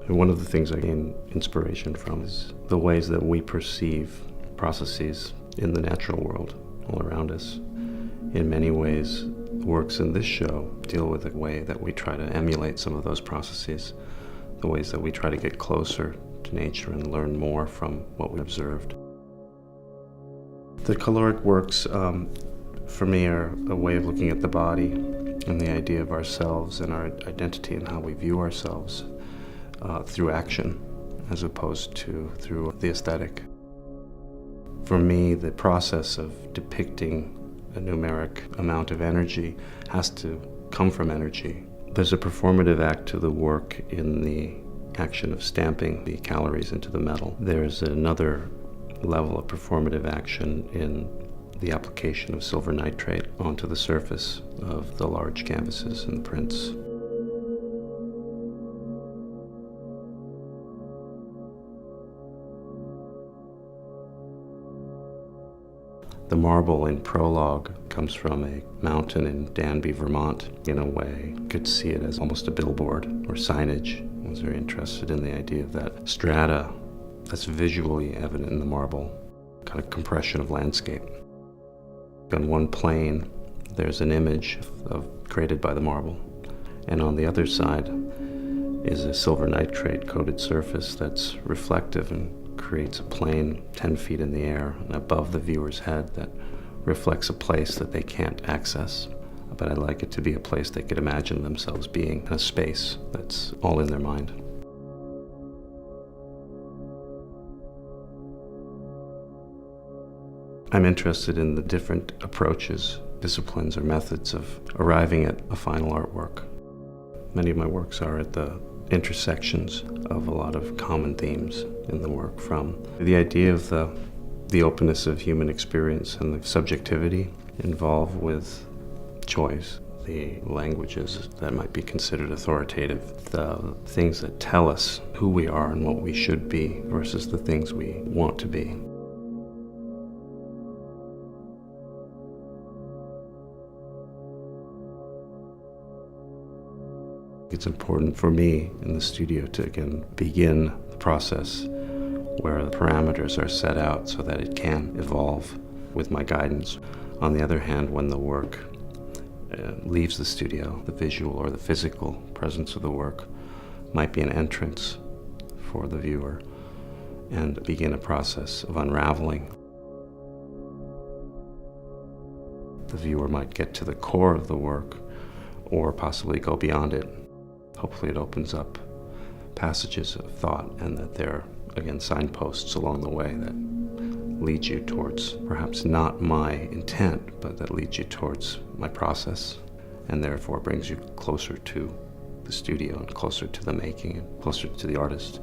And one of the things I gain inspiration from is the ways that we perceive processes in the natural world all around us. In many ways, works in this show deal with the way that we try to emulate some of those processes, the ways that we try to get closer to nature and learn more from what we observed. The caloric works, for me, are a way of looking at the body and the idea of ourselves and our identity and how we view ourselves through action as opposed to through the aesthetic. For me, the process of depicting a numeric amount of energy has to come from energy. There's a performative act to the work in the action of stamping the calories into the metal. There's another level of performative action in the application of silver nitrate onto the surface of the large canvases and prints. The marble in Prologue comes from a mountain in Danby, Vermont. In a way, you could see it as almost a billboard or signage. I was very interested in the idea of that strata that's visually evident in the marble, kind of compression of landscape. On one plane, there's an image created by the marble, and on the other side is a silver nitrate coated surface that's reflective and creates a plane 10 feet in the air and above the viewer's head that reflects a place that they can't access. But I'd like it to be a place they could imagine themselves being, in a space that's all in their mind. I'm interested in the different approaches, disciplines, or methods of arriving at a final artwork. Many of my works are at the intersections of a lot of common themes in the work, from the idea of the openness of human experience and the subjectivity involved with choice, the languages that might be considered authoritative, the things that tell us who we are and what we should be versus the things we want to be. It's important for me in the studio to, again, begin the process where the parameters are set out so that it can evolve with my guidance. On the other hand, when the work leaves the studio, the visual or the physical presence of the work might be an entrance for the viewer and begin a process of unraveling. The viewer might get to the core of the work or possibly go beyond it. Hopefully it opens up passages of thought and that they're, again, signposts along the way that lead you towards perhaps not my intent, but that leads you towards my process and therefore brings you closer to the studio and closer to the making and closer to the artist.